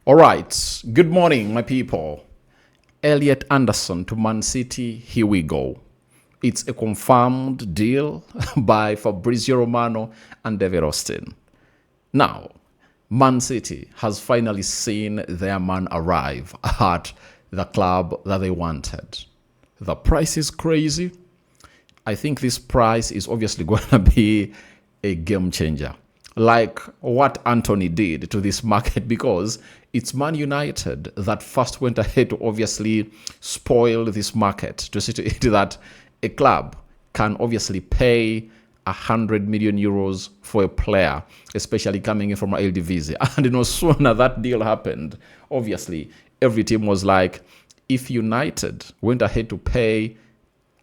All right, good morning, my people. Elliot Anderson to Man City, here we go. It's a confirmed deal by Fabrizio Romano and David Austin. Now, Man City has finally seen their man arrive at the club that they wanted. The price is crazy. I think this price is obviously going to be a game changer, like what Anthony did to this market, because it's Man United that first went ahead to obviously spoil this market, to see to it that a club can obviously pay 100 million euros for a player, especially coming in from Eredivisie. And no sooner that deal happened, obviously every team was like, if United went ahead to pay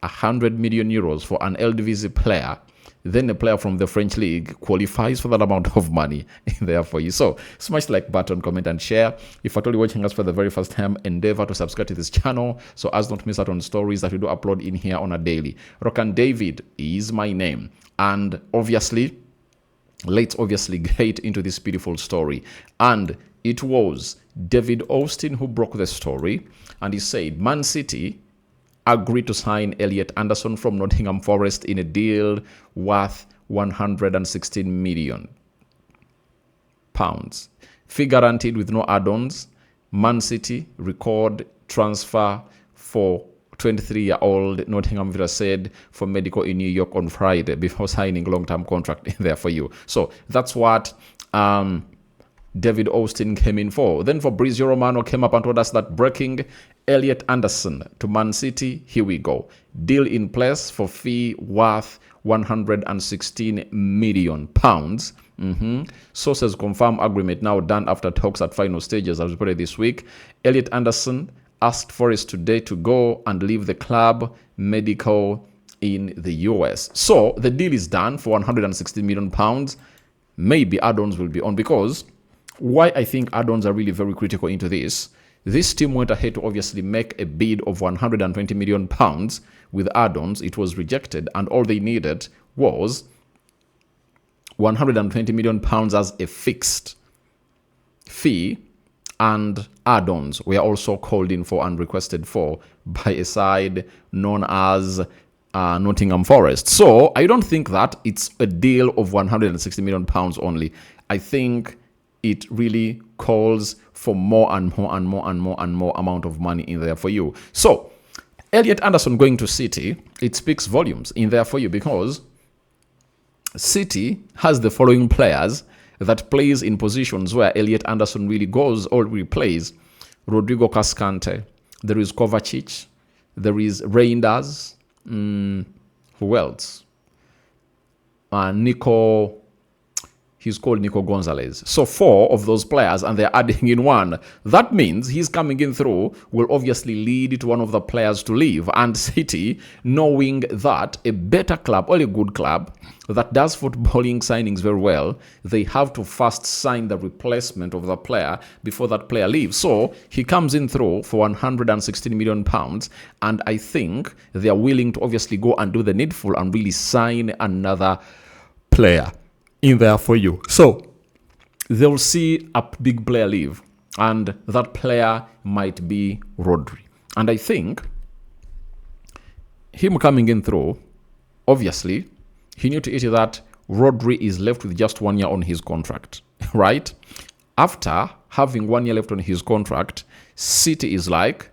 100 million euros for an Eredivisie player, then a player from the French league qualifies for that amount of money there for you. So smash the like button, comment and share. If you're totally watching us for the very first time, endeavor to subscribe to this channel so as not miss out on stories that we do upload in here on a daily. Rokani David is my name. And obviously, let's get into this beautiful story. And it was David Austin who broke the story. And he said, Man City agreed to sign Elliot Anderson from Nottingham Forest in a deal worth 116 million pounds. Fee guaranteed with no add-ons. Man City record transfer for 23-year-old Nottingham Forest said for medical in New York on Friday before signing long-term contract in there for you. So that's what David Austin came in for. Then Fabrizio Romano came up and told us that breaking Elliot Anderson to Man City, here we go. Deal in place for fee worth 116 million pounds. Sources confirm agreement now done after talks at final stages, as reported this week. Elliot Anderson asked Forest today to go and leave the club medical in the US. So the deal is done for 116 million pounds. Maybe add-ons will be on, because why I think add-ons are really very critical into this. This team went ahead to obviously make a bid of 120 million pounds with add-ons. It was rejected, and all they needed was 120 million pounds as a fixed fee, and add-ons were also called in for and requested for by a side known as Nottingham Forest. So I don't think that it's a deal of 160 million pounds only. I think it really calls for more and more and more and more and more amount of money in there for you. So Elliot Anderson going to City, it speaks volumes in there for you, because City has the following players that plays in positions where Elliot Anderson really goes or really plays. Rodrigo Cascante, there is Kovacic, there is Reinders, who else? He's called Nico Gonzalez. So 4 of those players, and they're adding in 1. That means he's coming in through will obviously lead to one of the players to leave. And City, knowing that a better club or a good club that does footballing signings very well, they have to first sign the replacement of the player before that player leaves. So he comes in through for 116 million pounds. And I think they are willing to obviously go and do the needful and really sign another player in there for you. So they'll see a big player leave, and that player might be Rodri. And I think him coming in through, obviously, he knew to it that Rodri is left with just 1 year on his contract, right? After having 1 year left on his contract, City is like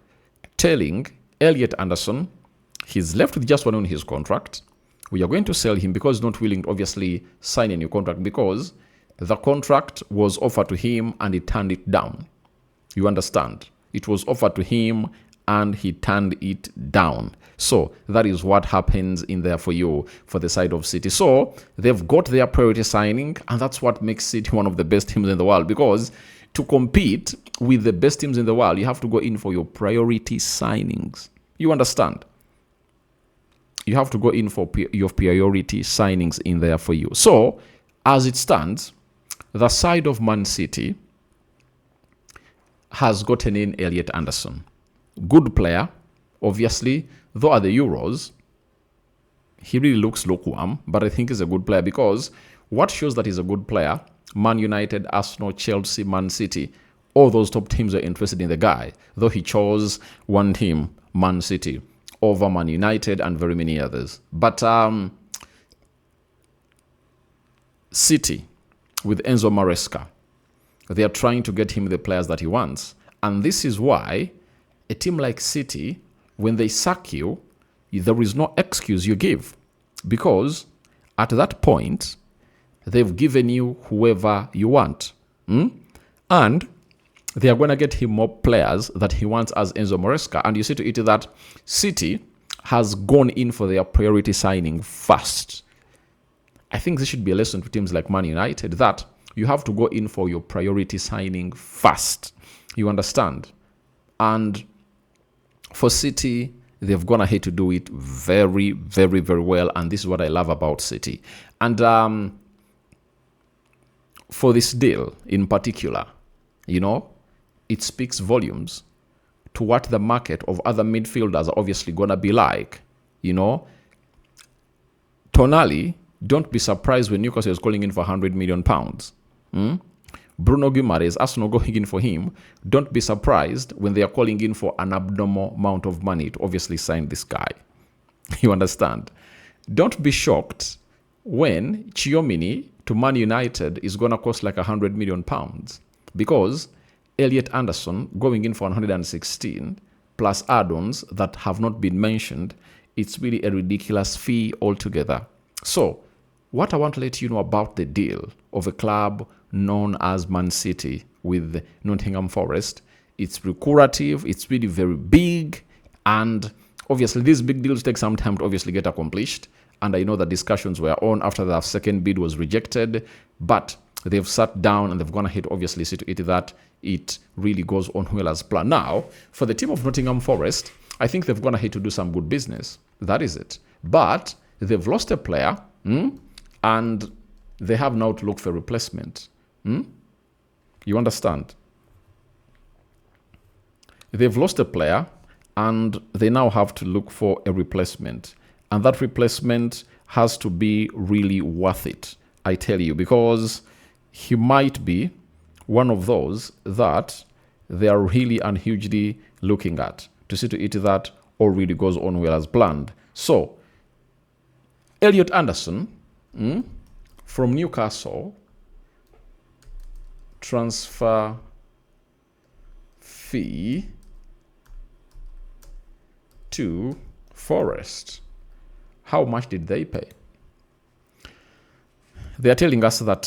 telling Elliot Anderson he's left with just 1 year on his contract. We are going to sell him because he's not willing to obviously sign a new contract, because the contract was offered to him and he turned it down. You understand? It was offered to him and he turned it down. So that is what happens in there for you for the side of City. So they've got their priority signing, and that's what makes City one of the best teams in the world, because to compete with the best teams in the world, you have to go in for your priority signings. You understand? You have to go in for your priority signings in there for you. So, as it stands, the side of Man City has gotten in Elliot Anderson. Good player, obviously, though at the Euros, he really looks lukewarm, but I think he's a good player, because what shows that he's a good player, Man United, Arsenal, Chelsea, Man City, all those top teams are interested in the guy, though he chose one team, Man City, over Man United and very many others. But City, with Enzo Maresca, they are trying to get him the players that he wants. And this is why a team like City, when they sack you, there is no excuse you give. Because at that point, they've given you whoever you want. And they are going to get him more players that he wants as Enzo Maresca. And you see to it that City has gone in for their priority signing first. I think this should be a lesson to teams like Man United, that you have to go in for your priority signing first. You understand? And for City, they've gone ahead to do it very, very, very well. And this is what I love about City. And for this deal in particular, you know, it speaks volumes to what the market of other midfielders are obviously going to be like. You know, Tonali, don't be surprised when Newcastle is calling in for £100 million. Bruno Guimaraes, Arsenal going in for him. Don't be surprised when they are calling in for an abnormal amount of money to obviously sign this guy. You understand? Don't be shocked when Chiomini to Man United is going to cost like £100 million, because Elliot Anderson going in for 116 plus add-ons that have not been mentioned. It's really a ridiculous fee altogether. So, what I want to let you know about the deal of a club known as Man City with Nottingham Forest, it's lucrative, it's really very big, and obviously these big deals take some time to obviously get accomplished. And I know that discussions were on after the second bid was rejected, but they've sat down and they've gone ahead, obviously, see to it that it really goes on well as planned. Now, for the team of Nottingham Forest, I think they've gone ahead to do some good business. That is it. But they've lost a player, and they have now to look for a replacement. You understand? They've lost a player, and they now have to look for a replacement. And that replacement has to be really worth it, I tell you, because he might be one of those that they are really and hugely looking at to see to it that all really goes on well as planned. So, Elliot Anderson from Newcastle, transfer fee to Forest. How much did they pay? They are telling us that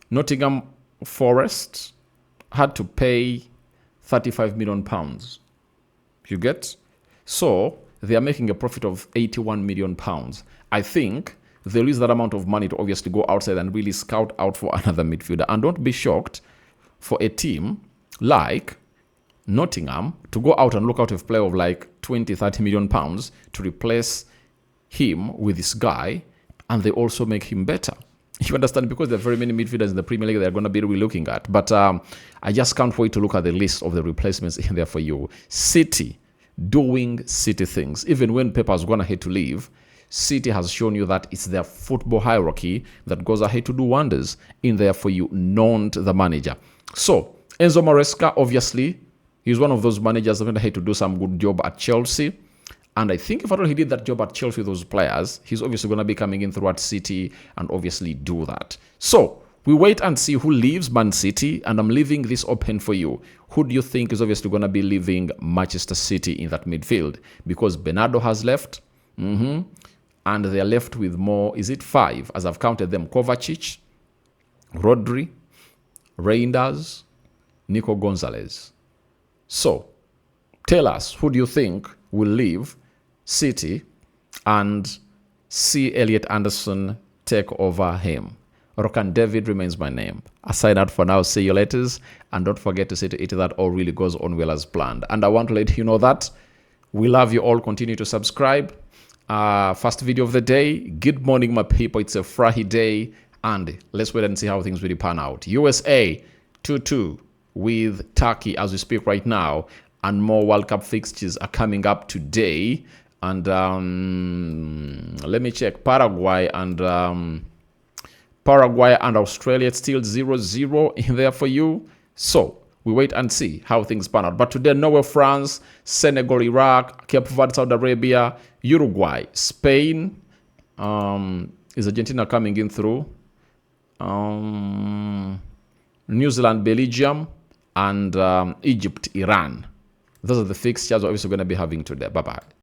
Nottingham Forest had to pay £35 million. You get? So they are making a profit of £81 million. I think they'll use that amount of money to obviously go outside and really scout out for another midfielder. And don't be shocked for a team like Nottingham to go out and look out a player of like 20, 30 million pounds to replace him with this guy, and they also make him better. You understand? Because there are very many midfielders in the Premier League they're going to be really looking at. But I just can't wait to look at the list of the replacements in there for you. City doing City things. Even when Pepper's gone ahead to leave, City has shown you that it's their football hierarchy that goes ahead to do wonders in there for you, not the manager. So, Enzo Maresca, obviously, he's one of those managers that went ahead to do some good job at Chelsea. And I think if at all he did that job at Chelsea with those players, he's obviously going to be coming in throughout City and obviously do that. So, we wait and see who leaves Man City, and I'm leaving this open for you. Who do you think is obviously going to be leaving Manchester City in that midfield? Because Bernardo has left, and they are left with more, is it 5, as I've counted them, Kovacic, Rodri, Reinders, Nico Gonzalez. So, tell us, who do you think will leave City and see Elliot Anderson take over him? Rokani David remains my name. I sign out for now. See you later. And don't forget to say to it that all really goes on well as planned. And I want to let you know that we love you all. Continue to subscribe. First video of the day. Good morning, my people. It's a Friday. And let's wait and see how things really pan out. USA 2-2 with Turkey as we speak right now. And more World Cup fixtures are coming up today. And let me check. Paraguay and Paraguay and Australia, it's still 0-0 in there for you. So we wait and see how things pan out. But today, Norway, France, Senegal, Iraq, Cape Verde, Saudi Arabia, Uruguay, Spain. Is Argentina coming in through? New Zealand, Belgium, and Egypt, Iran. Those are the fixtures we're also going to be having today. Bye-bye.